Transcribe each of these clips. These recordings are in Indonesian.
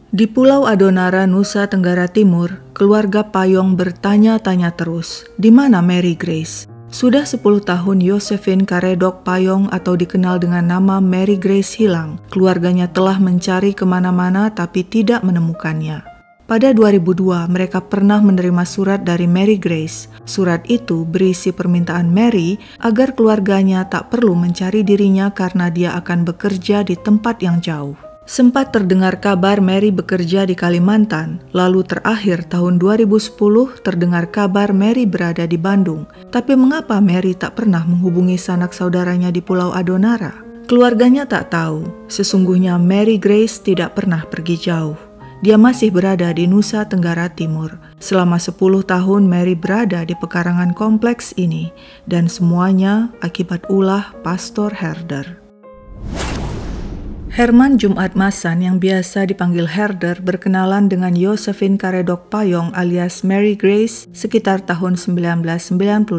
Di Pulau Adonara, Nusa Tenggara Timur, keluarga Payong bertanya-tanya terus, di mana Mary Grace? Sudah 10 tahun Josephine Karedok Payong atau dikenal dengan nama Mary Grace hilang. Keluarganya telah mencari kemana-mana tapi tidak menemukannya. Pada 2002, mereka pernah menerima surat dari Mary Grace. Surat itu berisi permintaan Mary agar keluarganya tak perlu mencari dirinya karena dia akan bekerja di tempat yang jauh. Sempat terdengar kabar Mary bekerja di Kalimantan, lalu terakhir tahun 2010 terdengar kabar Mary berada di Bandung. Tapi mengapa Mary tak pernah menghubungi sanak saudaranya di Pulau Adonara? Keluarganya tak tahu, sesungguhnya Mary Grace tidak pernah pergi jauh. Dia masih berada di Nusa Tenggara Timur. Selama 10 tahun Mary berada di pekarangan kompleks ini, dan semuanya akibat ulah Pastor Herder. Herman Jumat Masan yang biasa dipanggil Herder berkenalan dengan Josephine Karedok Payong alias Mary Grace sekitar tahun 1995.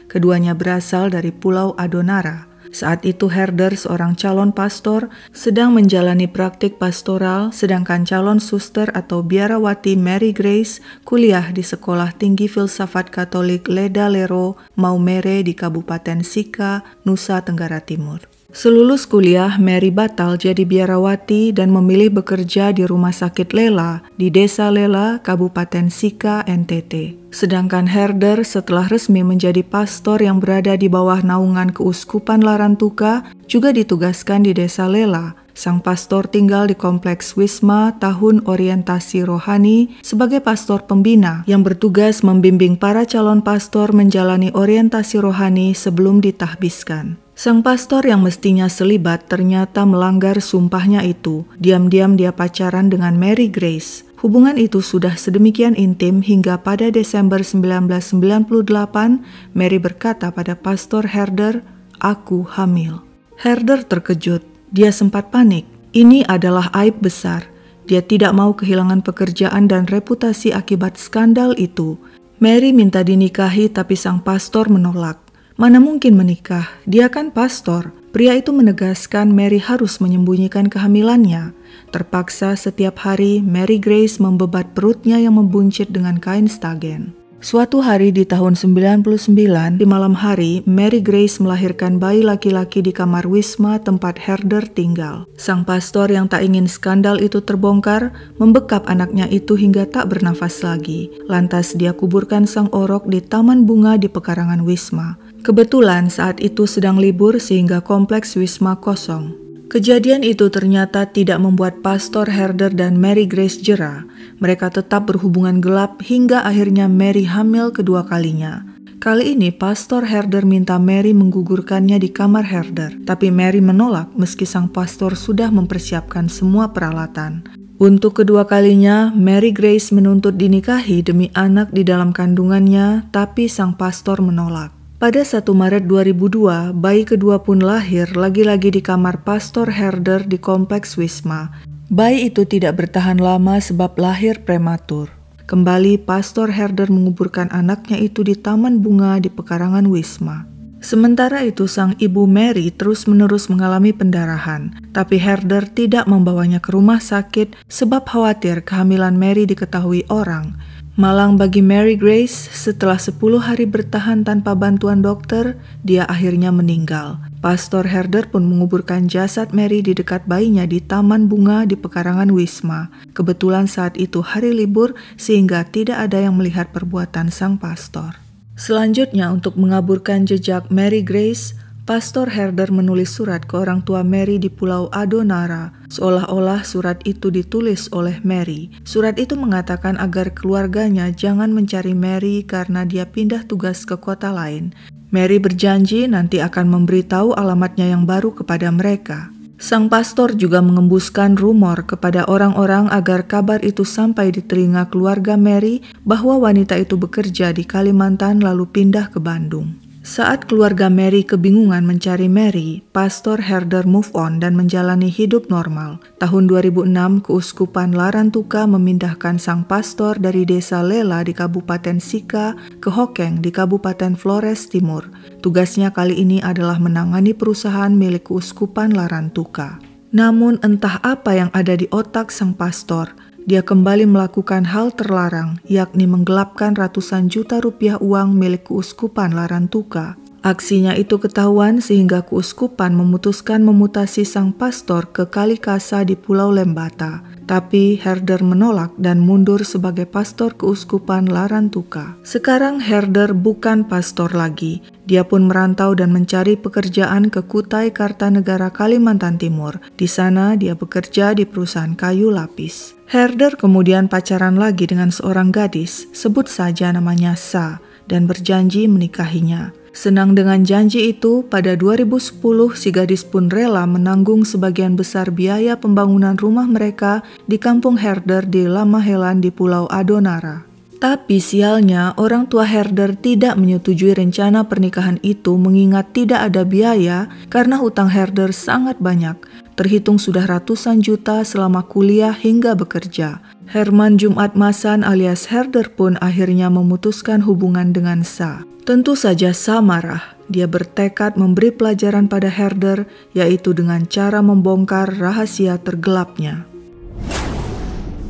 Keduanya berasal dari Pulau Adonara. Saat itu Herder, seorang calon pastor, sedang menjalani praktik pastoral, sedangkan calon suster atau biarawati Mary Grace kuliah di Sekolah Tinggi Filsafat Katolik Leda Lero, Maumere di Kabupaten Sika, Nusa Tenggara Timur. Selulus kuliah, Mary batal jadi biarawati dan memilih bekerja di Rumah Sakit Lela di Desa Lela, Kabupaten Sika, NTT. Sedangkan Herder setelah resmi menjadi pastor yang berada di bawah naungan Keuskupan Larantuka juga ditugaskan di Desa Lela. Sang pastor tinggal di Kompleks Wisma Tahun Orientasi Rohani sebagai pastor pembina yang bertugas membimbing para calon pastor menjalani orientasi rohani sebelum ditahbiskan. Sang pastor yang mestinya selibat ternyata melanggar sumpahnya itu. Diam-diam dia pacaran dengan Mary Grace. Hubungan itu sudah sedemikian intim hingga pada Desember 1998, Mary berkata pada Pastor Herder, "Aku hamil." Herder terkejut. Dia sempat panik. Ini adalah aib besar. Dia tidak mau kehilangan pekerjaan dan reputasi akibat skandal itu. Mary minta dinikahi tapi sang pastor menolak. Mana mungkin menikah, dia kan pastor. Pria itu menegaskan Mary harus menyembunyikan kehamilannya. Terpaksa setiap hari Mary Grace membebat perutnya yang membuncit dengan kain stagen. Suatu hari di tahun 99, di malam hari, Mary Grace melahirkan bayi laki-laki di kamar Wisma tempat Herder tinggal. Sang pastor yang tak ingin skandal itu terbongkar, membekap anaknya itu hingga tak bernafas lagi. Lantas dia kuburkan sang orok di taman bunga di pekarangan Wisma. Kebetulan saat itu sedang libur sehingga kompleks Wisma kosong. Kejadian itu ternyata tidak membuat Pastor Herder dan Mary Grace jera. Mereka tetap berhubungan gelap hingga akhirnya Mary hamil kedua kalinya. Kali ini Pastor Herder minta Mary menggugurkannya di kamar Herder, tapi Mary menolak meski sang pastor sudah mempersiapkan semua peralatan. Untuk kedua kalinya, Mary Grace menuntut dinikahi demi anak di dalam kandungannya, tapi sang pastor menolak. Pada 1 Maret 2002, bayi kedua pun lahir lagi-lagi di kamar Pastor Herder di Kompleks Wisma. Bayi itu tidak bertahan lama sebab lahir prematur. Kembali Pastor Herder menguburkan anaknya itu di taman bunga di pekarangan Wisma. Sementara itu sang ibu Mary terus-menerus mengalami pendarahan, tapi Herder tidak membawanya ke rumah sakit sebab khawatir kehamilan Mary diketahui orang. Malang bagi Mary Grace, setelah 10 hari bertahan tanpa bantuan dokter, dia akhirnya meninggal. Pastor Herder pun menguburkan jasad Mary di dekat bayinya di taman bunga di pekarangan Wisma. Kebetulan saat itu hari libur sehingga tidak ada yang melihat perbuatan sang pastor. Selanjutnya untuk mengaburkan jejak Mary Grace, Pastor Herder menulis surat ke orang tua Mary di Pulau Adonara, seolah-olah surat itu ditulis oleh Mary. Surat itu mengatakan agar keluarganya jangan mencari Mary karena dia pindah tugas ke kota lain. Mary berjanji nanti akan memberitahu alamatnya yang baru kepada mereka. Sang pastor juga mengembuskan rumor kepada orang-orang agar kabar itu sampai di telinga keluarga Mary bahwa wanita itu bekerja di Kalimantan lalu pindah ke Bandung. Saat keluarga Mary kebingungan mencari Mary, Pastor Herder move on dan menjalani hidup normal. Tahun 2006, Keuskupan Larantuka memindahkan sang pastor dari Desa Lela di Kabupaten Sika ke Hokeng di Kabupaten Flores Timur. Tugasnya kali ini adalah menangani perusahaan milik Keuskupan Larantuka. Namun entah apa yang ada di otak sang pastor, dia kembali melakukan hal terlarang, yakni menggelapkan ratusan juta rupiah uang milik keuskupan Larantuka. Aksinya itu ketahuan sehingga keuskupan memutuskan memutasi sang pastor ke Kalikasa di Pulau Lembata. Tapi Herder menolak dan mundur sebagai pastor keuskupan Larantuka. Sekarang Herder bukan pastor lagi. Dia pun merantau dan mencari pekerjaan ke Kutai Kartanegara, Kalimantan Timur. Di sana dia bekerja di perusahaan kayu lapis. Herder kemudian pacaran lagi dengan seorang gadis, sebut saja namanya Sa, dan berjanji menikahinya. Senang dengan janji itu, pada 2010 si gadis pun rela menanggung sebagian besar biaya pembangunan rumah mereka di kampung Herder di Lamahelan di Pulau Adonara. Tapi sialnya, orang tua Herder tidak menyetujui rencana pernikahan itu mengingat tidak ada biaya karena hutang Herder sangat banyak, terhitung sudah ratusan juta selama kuliah hingga bekerja. Herman Jumat Masan alias Herder pun akhirnya memutuskan hubungan dengan Sa. Tentu saja Sa marah. Dia bertekad memberi pelajaran pada Herder, yaitu dengan cara membongkar rahasia tergelapnya.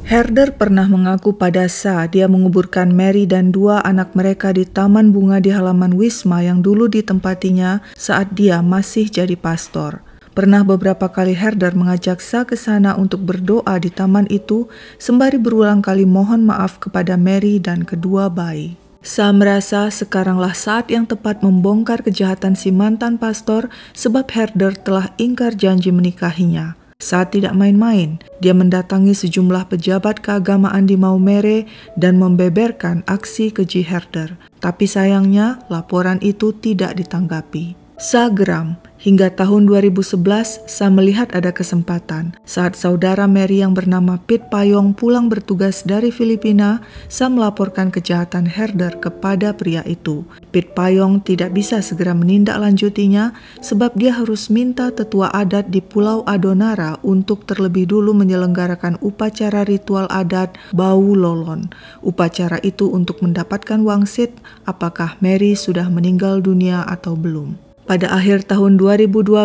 Herder pernah mengaku pada Sa dia menguburkan Mary dan 2 anak mereka di taman bunga di halaman Wisma yang dulu ditempatinya saat dia masih jadi pastor. Pernah beberapa kali Herder mengajak Sa ke sana untuk berdoa di taman itu, sembari berulang kali mohon maaf kepada Mary dan kedua bayi. Sa merasa sekaranglah saat yang tepat membongkar kejahatan si mantan pastor sebab Herder telah ingkar janji menikahinya. Sa tidak main-main, dia mendatangi sejumlah pejabat keagamaan di Maumere dan membeberkan aksi keji Herder. Tapi sayangnya laporan itu tidak ditanggapi. Sa geram. Hingga tahun 2011, Sa melihat ada kesempatan. Saat saudara Mary yang bernama Pit Payong pulang bertugas dari Filipina, Sa melaporkan kejahatan Herder kepada pria itu. Pit Payong tidak bisa segera menindaklanjutinya sebab dia harus minta tetua adat di Pulau Adonara untuk terlebih dulu menyelenggarakan upacara ritual adat Bau Lolon. Upacara itu untuk mendapatkan wangsit apakah Mary sudah meninggal dunia atau belum. Pada akhir tahun 2012,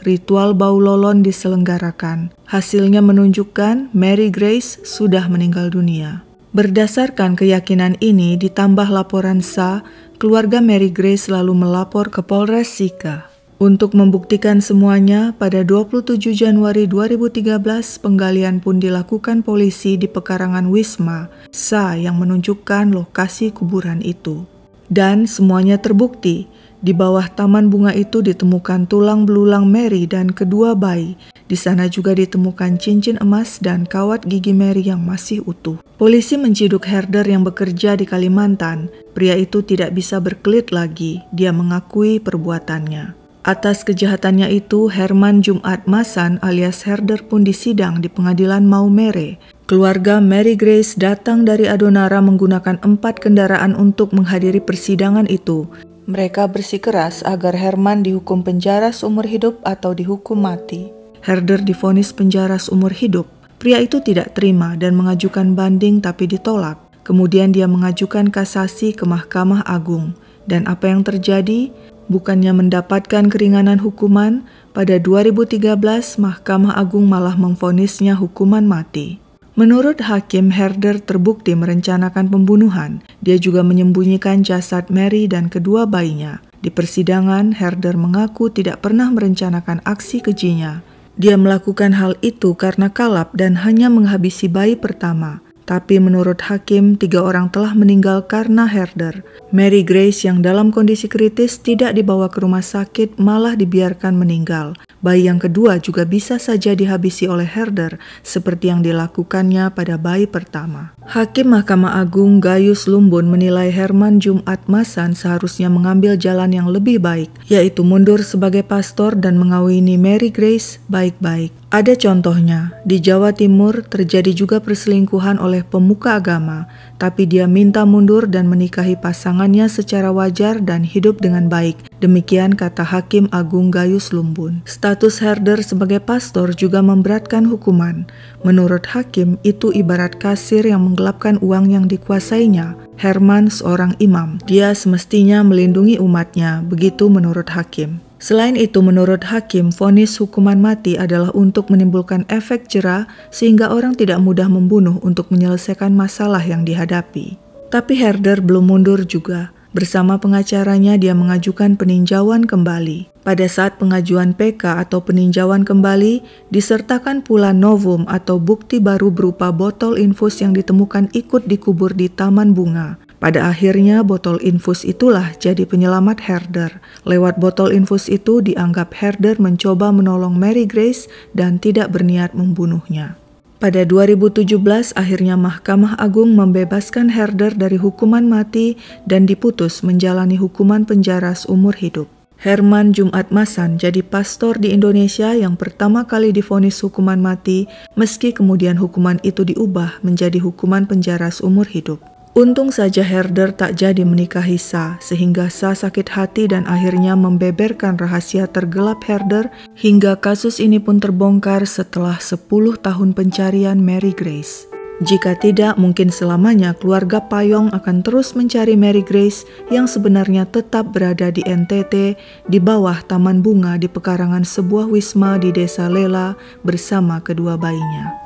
ritual Bau Lolon diselenggarakan. Hasilnya menunjukkan Mary Grace sudah meninggal dunia. Berdasarkan keyakinan ini ditambah laporan Sa, keluarga Mary Grace lalu melapor ke Polres Sika. Untuk membuktikan semuanya, pada 27 Januari 2013 penggalian pun dilakukan polisi di pekarangan Wisma, Sa yang menunjukkan lokasi kuburan itu. Dan semuanya terbukti. Di bawah taman bunga itu ditemukan tulang belulang Mary dan kedua bayi. Di sana juga ditemukan cincin emas dan kawat gigi Mary yang masih utuh. Polisi menciduk Herder yang bekerja di Kalimantan. Pria itu tidak bisa berkelit lagi. Dia mengakui perbuatannya. Atas kejahatannya itu, Herman Jumat Masan alias Herder pun disidang di pengadilan Maumere. Keluarga Mary Grace datang dari Adonara menggunakan 4 kendaraan untuk menghadiri persidangan itu. Mereka bersikeras agar Herman dihukum penjara seumur hidup atau dihukum mati. Herder divonis penjara seumur hidup. Pria itu tidak terima dan mengajukan banding tapi ditolak. Kemudian dia mengajukan kasasi ke Mahkamah Agung. Dan apa yang terjadi? Bukannya mendapatkan keringanan hukuman, pada 2013 Mahkamah Agung malah memvonisnya hukuman mati. Menurut hakim, Herder terbukti merencanakan pembunuhan. Dia juga menyembunyikan jasad Mary dan kedua bayinya. Di persidangan, Herder mengaku tidak pernah merencanakan aksi kejinya. Dia melakukan hal itu karena kalap dan hanya menghabisi bayi pertama. Tapi menurut hakim, 3 orang telah meninggal karena Herder. Mary Grace yang dalam kondisi kritis tidak dibawa ke rumah sakit, malah dibiarkan meninggal. Bayi yang kedua juga bisa saja dihabisi oleh Herder, seperti yang dilakukannya pada bayi pertama. Hakim Mahkamah Agung Gayus Lumbun menilai Herman Jumat Masan seharusnya mengambil jalan yang lebih baik, yaitu mundur sebagai pastor dan mengawini Mary Grace baik-baik. Ada contohnya, di Jawa Timur terjadi juga perselingkuhan oleh pemuka agama, tapi dia minta mundur dan menikahi pasangannya secara wajar dan hidup dengan baik. Demikian kata Hakim Agung Gayus Lumbun. Status Herder sebagai pastor juga memberatkan hukuman. Menurut hakim, itu ibarat kasir yang menggelapkan uang yang dikuasainya. Herman seorang imam. Dia semestinya melindungi umatnya, begitu menurut hakim. Selain itu, menurut hakim, vonis hukuman mati adalah untuk menimbulkan efek jera sehingga orang tidak mudah membunuh untuk menyelesaikan masalah yang dihadapi. Tapi Herder belum mundur juga. Bersama pengacaranya, dia mengajukan peninjauan kembali. Pada saat pengajuan PK atau peninjauan kembali, disertakan pula novum atau bukti baru berupa botol infus yang ditemukan ikut dikubur di Taman Bunga. Pada akhirnya, botol infus itulah jadi penyelamat Herder. Lewat botol infus itu dianggap Herder mencoba menolong Mary Grace dan tidak berniat membunuhnya. Pada 2017, akhirnya Mahkamah Agung membebaskan Herder dari hukuman mati dan diputus menjalani hukuman penjara seumur hidup. Herman Jumat Masan jadi pastor di Indonesia yang pertama kali divonis hukuman mati, meski kemudian hukuman itu diubah menjadi hukuman penjara seumur hidup. Untung saja Herder tak jadi menikahi Sa, sehingga Sa sakit hati dan akhirnya membeberkan rahasia tergelap Herder hingga kasus ini pun terbongkar setelah 10 tahun pencarian Mary Grace. Jika tidak, mungkin selamanya keluarga Payong akan terus mencari Mary Grace yang sebenarnya tetap berada di NTT di bawah Taman Bunga di pekarangan sebuah wisma di Desa Lela bersama kedua bayinya.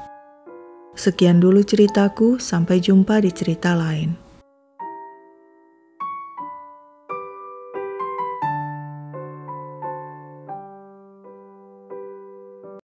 Sekian dulu ceritaku, sampai jumpa di cerita lain.